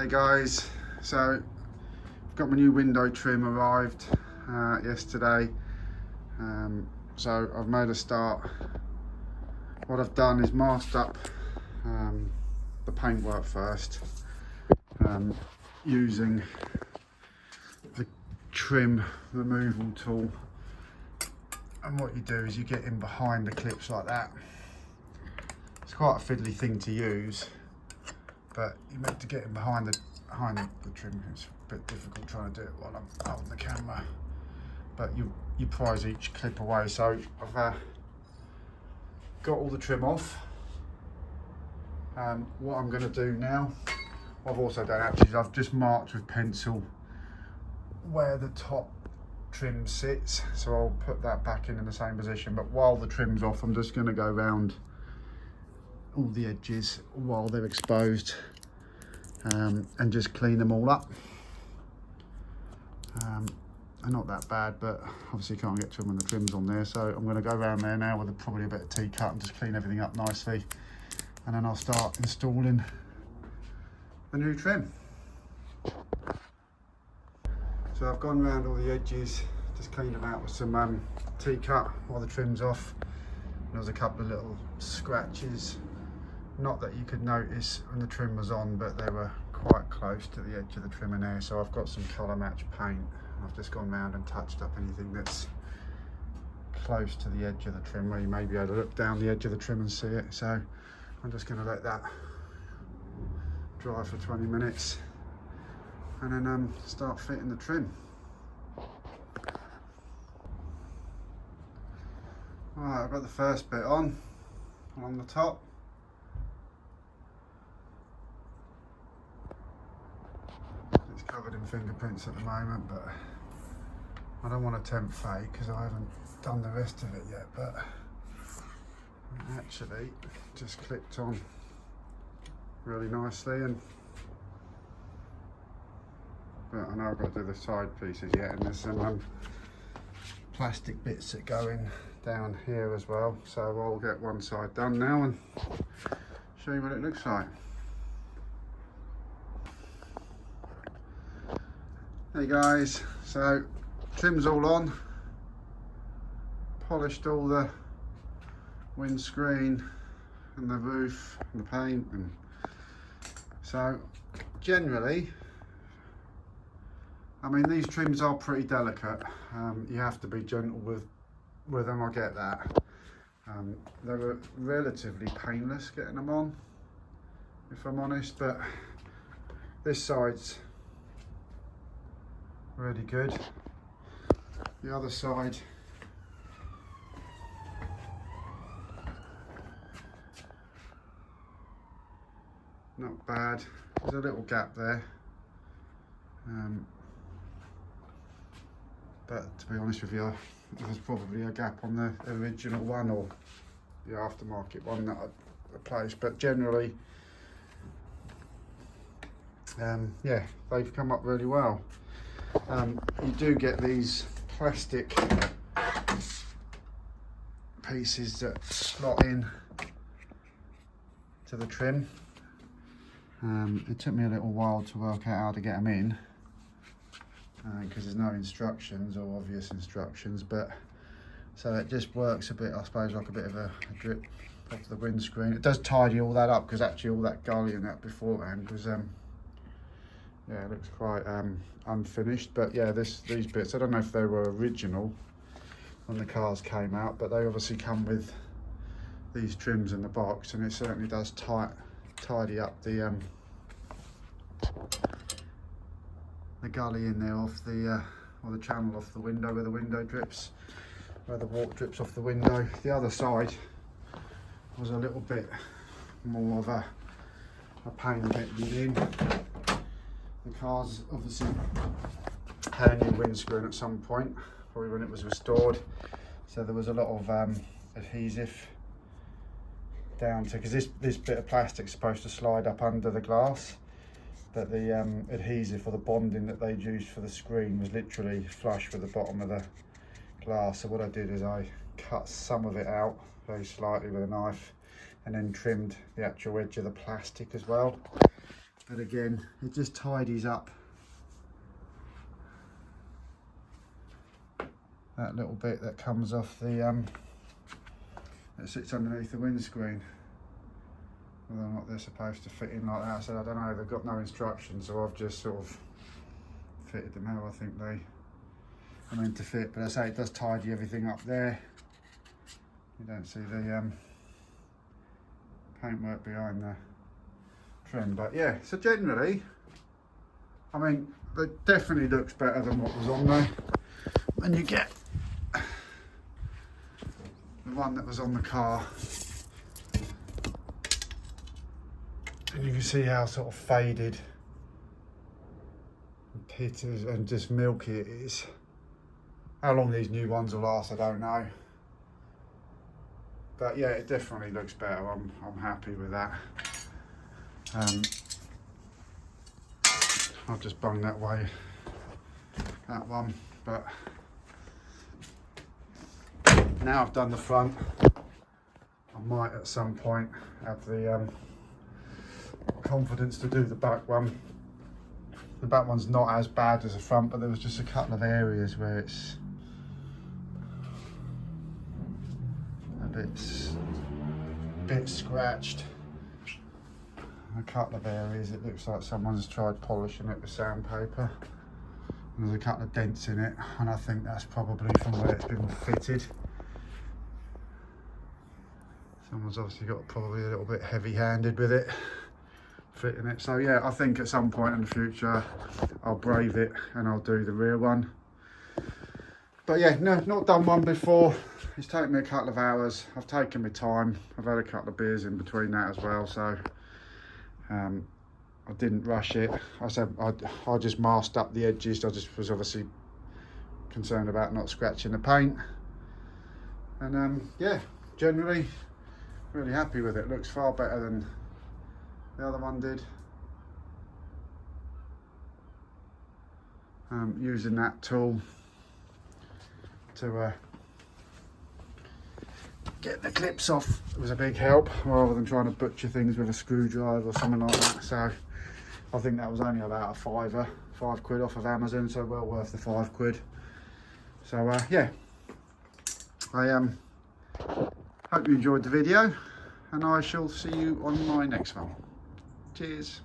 guys, so I've got my new window trim arrived yesterday, so I've made a start. What I've done is masked up the paintwork first, using the trim removal tool. And what you do is you get in behind the clips like that. It's quite a fiddly thing to use, but you're meant to get in behind the trim. It's a bit difficult trying to do it while I'm holding the camera, but you prise each clip away. So I've got all the trim off. What I'm going to do now, what I've also done actually, is I've just marked with pencil where the top trim sits, so I'll put that back in the same position. But while the trim's off, I'm just going to go around all the edges while they're exposed, and just clean them all up. They're not that bad, but obviously you can't get to them when the trim's on there, so I'm going to go around there now with probably a bit of T-cut and just clean everything up nicely, and then I'll start installing the new trim. So I've gone around all the edges, just cleaned them out with some T-cut while the trim's off. There was a couple of little scratches, not that you could notice when the trim was on, but they were quite close to the edge of the trim in there. So I've got some colour match paint. I've just gone round and touched up anything that's close to the edge of the trim, where you may be able to look down the edge of the trim and see it. So I'm just going to let that dry for 20 minutes and then start fitting the trim. Right, I've got the first bit on along the top. It's covered in fingerprints at the moment, but I don't want to tempt fate because I haven't done the rest of it yet, but it actually just clipped on really nicely. But I know I've got to do the side pieces yet, and there's some plastic bits that go in down here as well. So I'll get one side done now and show you what it looks like. Hey guys, so trim's all on, polished all the windscreen and the roof and the paint, and so generally, I mean, these trims are pretty delicate. You have to be gentle with them, I get that. They were relatively painless getting them on, if I'm honest, but this side's really good. The other side, not bad. There's a little gap there. But to be honest with you, there's probably a gap on the original one or the aftermarket one that I replaced. But generally, yeah, they've come up really well. You do get these plastic pieces that slot in to the trim. It took me a little while to work out how to get them in, because there's no instructions or obvious instructions, but so it just works a bit, I suppose, like a bit of a drip off the windscreen. It does tidy all that up, because actually all that gully and that beforehand was yeah, it looks quite unfinished. But yeah, these bits, I don't know if they were original when the cars came out, but they obviously come with these trims in the box, and it certainly does tidy up the gully in there off the or the channel off the window where the window drips, where the water drips off the window. The other side was a little bit more of a pain getting in. The car's obviously had a new windscreen at some point, probably when it was restored, so there was a lot of adhesive down to, because this bit of plastic is supposed to slide up under the glass, but the adhesive or the bonding that they'd used for the screen was literally flush with the bottom of the glass. So what I did is I cut some of it out very slightly with a knife, and then trimmed the actual edge of the plastic as well. But again, it just tidies up that little bit that comes off the that sits underneath the windscreen. Whether or not they're supposed to fit in like that, so I don't know, they've got no instructions, so I've just sort of fitted them how I think they are meant to fit. But I say it does tidy everything up there. You don't see the paintwork behind the trim, but yeah, so generally, I mean, it definitely looks better than what was on there. And you get the one that was on the car, and you can see how sort of faded and pitted and just milky it is. How long these new ones will last, I don't know. But yeah, it definitely looks better. I'm happy with that. I've just bunged that way, that one. But now I've done the front, I might at some point have the confidence to do the back one. The back one's not as bad as the front, but there was just a couple of areas where it's a bit scratched. A couple of areas it looks like someone's tried polishing it with sandpaper. And there's a couple of dents in it, and I think that's probably from where it's been fitted. Someone's obviously got probably a little bit heavy-handed with it, fitting it. So yeah, I think at some point in the future I'll brave it and I'll do the rear one. But yeah, no, not done one before. It's taken me a couple of hours. I've taken my time. I've had a couple of beers in between that as well, so I didn't rush it. I said I just masked up the edges. I just was obviously concerned about not scratching the paint. And yeah, generally really happy with it. Looks far better than the other one did. Using that tool to get the clips off was a big help, rather than trying to butcher things with a screwdriver or something like that. So I think that was only about a £5 off of Amazon, so well worth the £5. So yeah, I hope you enjoyed the video, and I shall see you on my next one. Cheers.